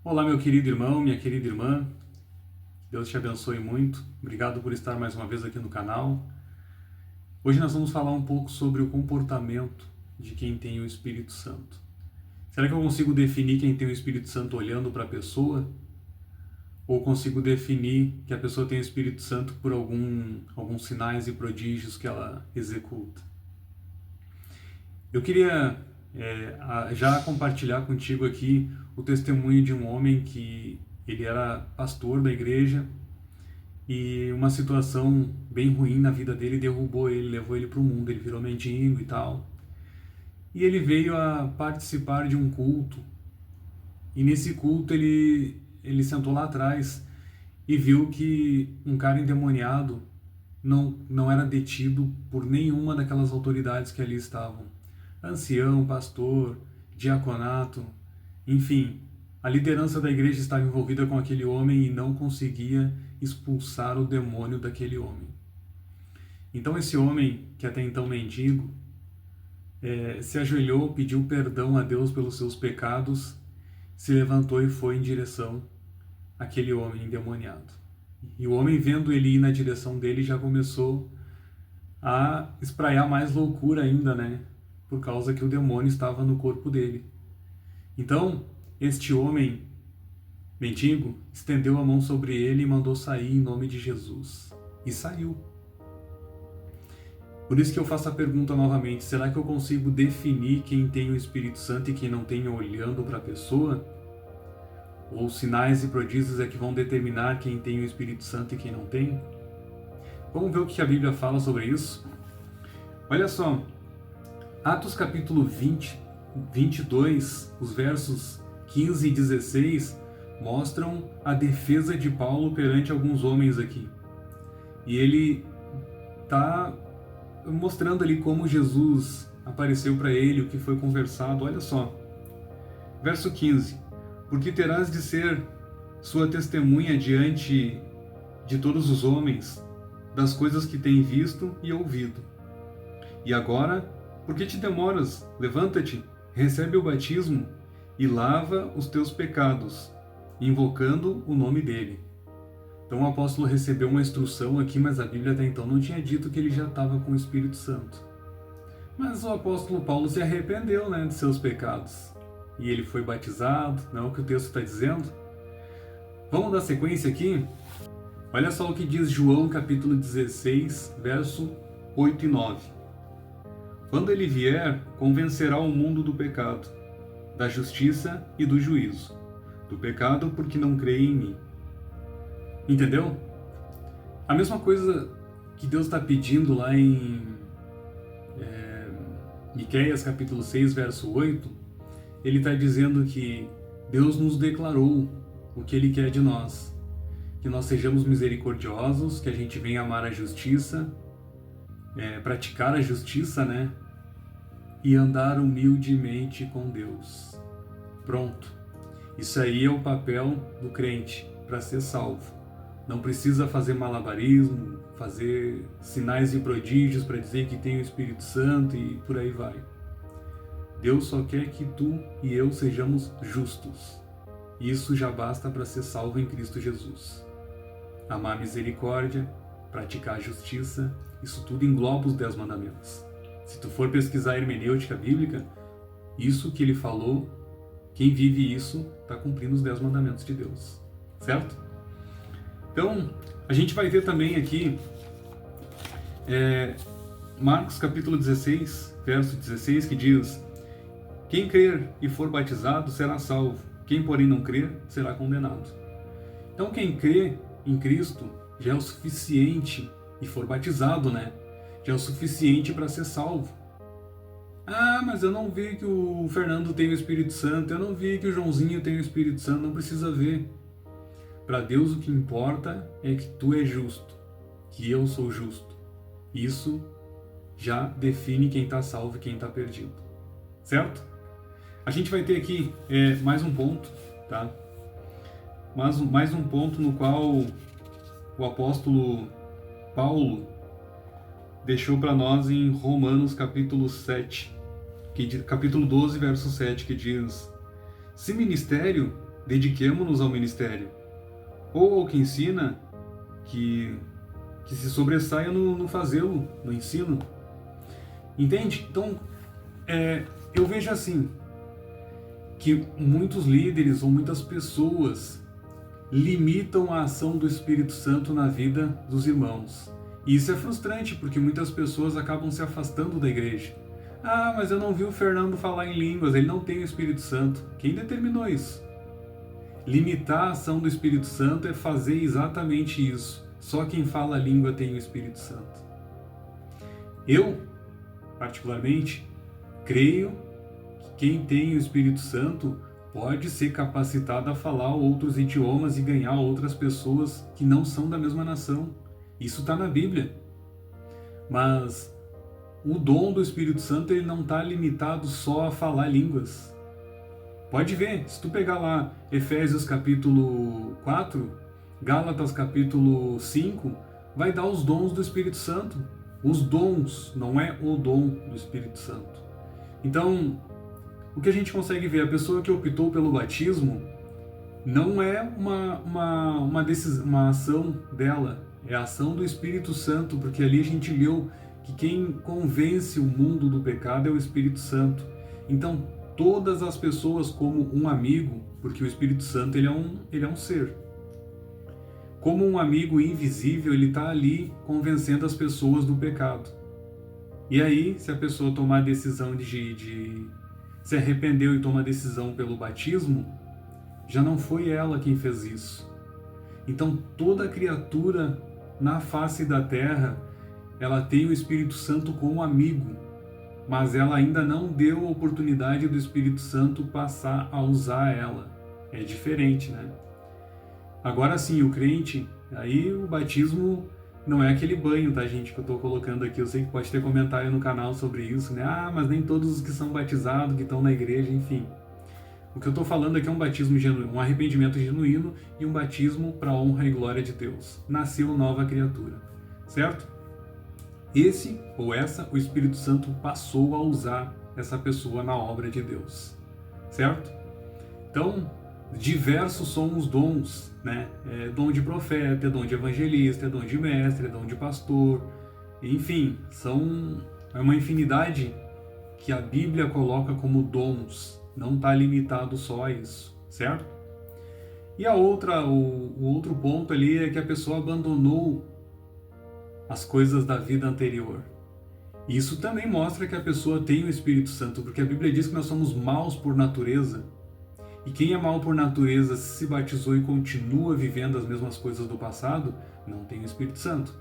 Olá, meu querido irmão, minha querida irmã. Deus te abençoe muito. Obrigado por estar mais uma vez aqui no canal. Hoje nós vamos falar um pouco sobre o comportamento de quem tem o Espírito Santo. Será que eu consigo definir quem tem o Espírito Santo olhando para a pessoa? Ou consigo definir que a pessoa tem o Espírito Santo por alguns sinais e prodígios que ela executa? Eu queria já compartilhar contigo aqui o testemunho de um homem que ele era pastor da igreja e uma situação bem ruim na vida dele derrubou ele, levou ele para o mundo, ele virou mendigo e tal. E ele veio a participar de um culto e nesse culto ele sentou lá atrás e viu que um cara endemoniado não era detido por nenhuma daquelas autoridades que ali estavam. Ancião, pastor, diaconato, enfim, a liderança da igreja estava envolvida com aquele homem e não conseguia expulsar o demônio daquele homem. Então esse homem, que até então mendigo, se ajoelhou, pediu perdão a Deus pelos seus pecados, se levantou e foi em direção àquele homem endemoniado. E o homem, vendo ele ir na direção dele, já começou a espraiar mais loucura ainda, né? Por causa que o demônio estava no corpo dele. Então, este homem mendigo estendeu a mão sobre ele e mandou sair em nome de Jesus. E saiu. Por isso que eu faço a pergunta novamente: será que eu consigo definir quem tem o Espírito Santo e quem não tem olhando para a pessoa? Ou sinais e prodígios é que vão determinar quem tem o Espírito Santo e quem não tem? Vamos ver o que a Bíblia fala sobre isso? Olha só, Atos capítulo 22, os versos 15 e 16, mostram a defesa de Paulo perante alguns homens aqui. E ele está mostrando ali como Jesus apareceu para ele, o que foi conversado. Olha só, verso 15: porque terás de ser sua testemunha diante de todos os homens das coisas que tem visto e ouvido. E agora, por que te demoras? Levanta-te, recebe o batismo e lava os teus pecados, invocando o nome dele. Então o apóstolo recebeu uma instrução aqui, mas a Bíblia até então não tinha dito que ele já estava com o Espírito Santo. Mas o apóstolo Paulo se arrependeu, de seus pecados. E ele foi batizado, não é o que o texto está dizendo? Vamos dar sequência aqui? Olha só o que diz João capítulo 16, verso 8 e 9. Quando ele vier, convencerá o mundo do pecado, da justiça e do juízo. Do pecado porque não crê em mim. Entendeu? A mesma coisa que Deus está pedindo lá em Miqueias capítulo 6, verso 8, ele está dizendo que Deus nos declarou o que ele quer de nós. Que nós sejamos misericordiosos, que a gente venha amar a justiça, praticar a justiça, e andar humildemente com Deus. Pronto. Isso aí é o papel do crente para ser salvo. Não precisa fazer malabarismo, fazer sinais e prodígios para dizer que tem o Espírito Santo e por aí vai. Deus só quer que tu e eu sejamos justos. Isso já basta para ser salvo em Cristo Jesus. Amar a misericórdia, praticar a justiça, isso tudo engloba os 10 mandamentos. Se tu for pesquisar a hermenêutica bíblica, isso que ele falou, quem vive isso está cumprindo os 10 mandamentos de Deus, certo? Então, a gente vai ver também aqui Marcos capítulo 16, verso 16, que diz: quem crer e for batizado será salvo, quem porém não crer será condenado. Então quem crê em Cristo já é o suficiente, e for batizado, já é o suficiente para ser salvo. Ah, mas eu não vi que o Fernando tem o Espírito Santo, eu não vi que o Joãozinho tem o Espírito Santo. Não precisa ver. Para Deus o que importa é que tu é justo, que eu sou justo. Isso já define quem está salvo e quem está perdido. Certo? A gente vai ter aqui mais um ponto, tá? Mais um ponto no qual o apóstolo Paulo deixou para nós em Romanos capítulo 7, capítulo 12, verso 7, que diz: se ministério, dediquemo-nos ao ministério. Ou ao que ensina, que se sobressaia no fazê-lo, no ensino. Entende? Então, eu vejo assim, que muitos líderes ou muitas pessoas limitam a ação do Espírito Santo na vida dos irmãos. E isso é frustrante, porque muitas pessoas acabam se afastando da igreja. Ah, mas eu não vi o Fernando falar em línguas, ele não tem o Espírito Santo. Quem determinou isso? Limitar a ação do Espírito Santo é fazer exatamente isso. Só quem fala a língua tem o Espírito Santo. Eu, particularmente, creio que quem tem o Espírito Santo pode ser capacitado a falar outros idiomas e ganhar outras pessoas que não são da mesma nação. Isso está na Bíblia. Mas o dom do Espírito Santo ele não está limitado só a falar línguas. Pode ver, se tu pegar lá Efésios capítulo 4, Gálatas capítulo 5, vai dar os dons do Espírito Santo. Os dons, não é o dom do Espírito Santo. Então, o que a gente consegue ver, a pessoa que optou pelo batismo não é uma ação dela, é a ação do Espírito Santo, porque ali a gente leu que quem convence o mundo do pecado é o Espírito Santo. Então, todas as pessoas como um amigo, porque o Espírito Santo ele é um ser. Como um amigo invisível, ele está ali convencendo as pessoas do pecado. E aí, se a pessoa tomar a decisão de se arrependeu e toma a decisão pelo batismo, já não foi ela quem fez isso. Então, toda criatura na face da terra, ela tem o Espírito Santo como amigo, mas ela ainda não deu a oportunidade do Espírito Santo passar a usar ela. É diferente, né? Agora sim, o crente, aí o batismo não é aquele banho, tá, gente, que eu tô colocando aqui. Eu sei que pode ter comentário no canal sobre isso, né? Ah, mas nem todos os que são batizados, que estão na igreja, enfim. O que eu tô falando aqui é um batismo genuíno, um arrependimento genuíno e um batismo para a honra e glória de Deus. Nasceu nova criatura, certo? Esse ou essa, o Espírito Santo passou a usar essa pessoa na obra de Deus, certo? Então, diversos são os dons, né? Dom de profeta, dom de evangelista, dom de mestre, dom de pastor, enfim, é uma infinidade que a Bíblia coloca como dons, não está limitado só a isso, certo? E o outro ponto ali é que a pessoa abandonou as coisas da vida anterior. Isso também mostra que a pessoa tem o Espírito Santo, porque a Bíblia diz que nós somos maus por natureza. E quem é mau por natureza, se batizou e continua vivendo as mesmas coisas do passado, não tem o Espírito Santo.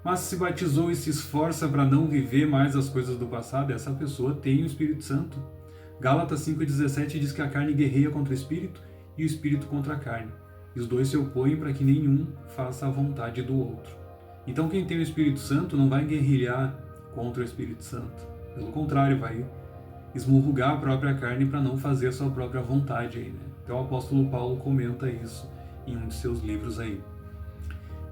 Mas se batizou e se esforça para não viver mais as coisas do passado, essa pessoa tem o Espírito Santo. Gálatas 5,17 diz que a carne guerreia contra o Espírito e o Espírito contra a carne. E os dois se opõem para que nenhum faça a vontade do outro. Então quem tem o Espírito Santo não vai guerrilhar contra o Espírito Santo. Pelo contrário, vai esmurrugar a própria carne para não fazer a sua própria vontade aí, né? Então o apóstolo Paulo comenta isso em um de seus livros aí.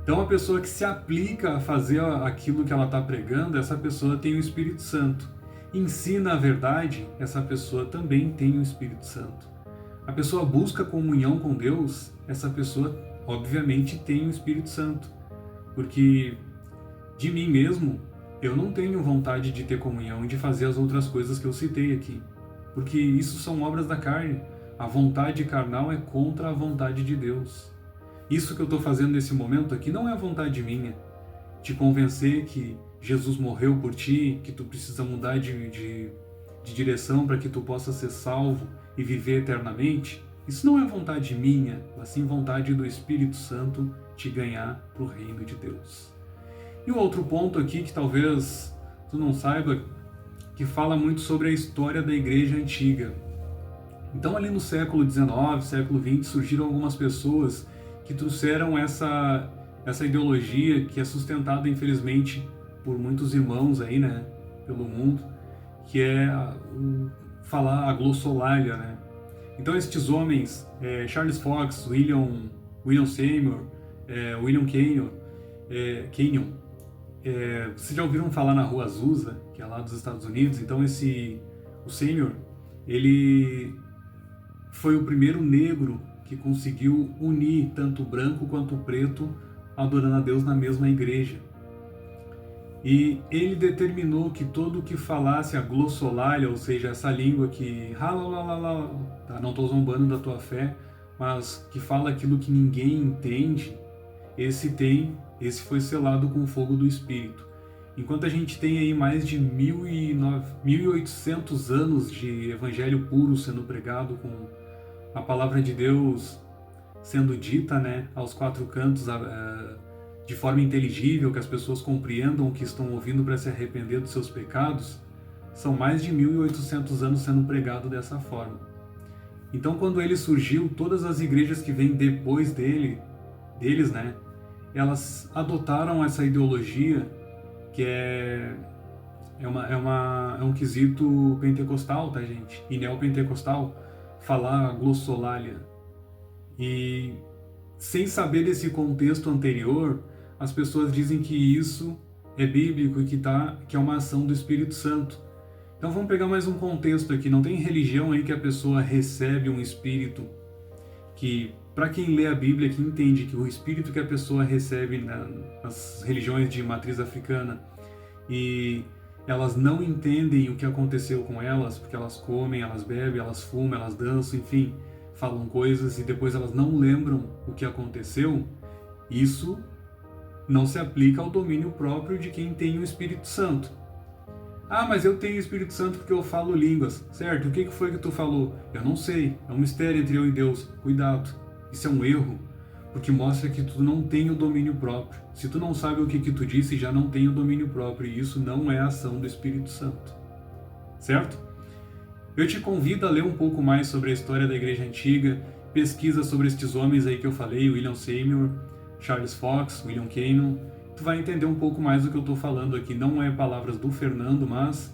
Então a pessoa que se aplica a fazer aquilo que ela está pregando, essa pessoa tem o Espírito Santo. Ensina a verdade, essa pessoa também tem o Espírito Santo. A pessoa busca comunhão com Deus, essa pessoa obviamente tem o Espírito Santo. Porque de mim mesmo, eu não tenho vontade de ter comunhão e de fazer as outras coisas que eu citei aqui. Porque isso são obras da carne. A vontade carnal é contra a vontade de Deus. Isso que eu estou fazendo nesse momento aqui não é vontade minha. Te convencer que Jesus morreu por ti, que tu precisa mudar de direção para que tu possa ser salvo e viver eternamente. Isso não é vontade minha, mas sim vontade do Espírito Santo te ganhar para o reino de Deus. E o outro ponto aqui que talvez tu não saiba, que fala muito sobre a história da igreja antiga. Então ali no século XIX, século XX, surgiram algumas pessoas que trouxeram essa ideologia que é sustentada, infelizmente, por muitos irmãos aí, né, pelo mundo, que é falar a glossolalia, né? Então estes homens, Charles Fox, William Seymour, William Kenyon, vocês já ouviram falar na Rua Azusa, que é lá dos Estados Unidos? Então o Seymour, ele foi o primeiro negro que conseguiu unir tanto o branco quanto o preto adorando a Deus na mesma igreja. E ele determinou que todo que falasse a glossolalia, ou seja, essa língua que tá, não estou zombando da tua fé, mas que fala aquilo que ninguém entende, esse foi selado com o fogo do Espírito. Enquanto a gente tem aí mais de 1.800 anos de evangelho puro sendo pregado, com a palavra de Deus sendo dita, né, aos quatro cantos, de forma inteligível, que as pessoas compreendam o que estão ouvindo para se arrepender dos seus pecados, são mais de 1.800 anos sendo pregado dessa forma. Então, quando ele surgiu, todas as igrejas que vêm depois deles, né, elas adotaram essa ideologia que é um quesito pentecostal, tá, gente? E neopentecostal, falar glossolalia. E sem saber desse contexto anterior, as pessoas dizem que isso é bíblico e que é uma ação do Espírito Santo. Então vamos pegar mais um contexto aqui. Não tem religião aí que a pessoa recebe um espírito que, para quem lê a Bíblia, que entende que o espírito que a pessoa recebe nas religiões de matriz africana e elas não entendem o que aconteceu com elas, porque elas comem, elas bebem, elas fumam, elas dançam, enfim, falam coisas e depois elas não lembram o que aconteceu, isso não se aplica ao domínio próprio de quem tem o Espírito Santo. Ah, mas eu tenho o Espírito Santo porque eu falo línguas, certo? O que foi que tu falou? Eu não sei, é um mistério entre eu e Deus. Cuidado, isso é um erro, porque mostra que tu não tem o domínio próprio. Se tu não sabe o que tu disse, já não tem o domínio próprio, e isso não é a ação do Espírito Santo, certo? Eu te convido a ler um pouco mais sobre a história da Igreja Antiga, pesquisa sobre estes homens aí que eu falei, William Seymour, Charles Fox, William Cannon. Tu vai entender um pouco mais do que eu estou falando aqui. Não é palavras do Fernando, mas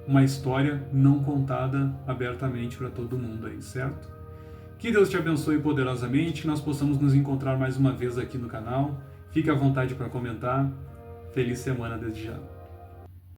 uma história não contada abertamente para todo mundo aí, certo? Que Deus te abençoe poderosamente, que nós possamos nos encontrar mais uma vez aqui no canal. Fique à vontade para comentar. Feliz semana desde já.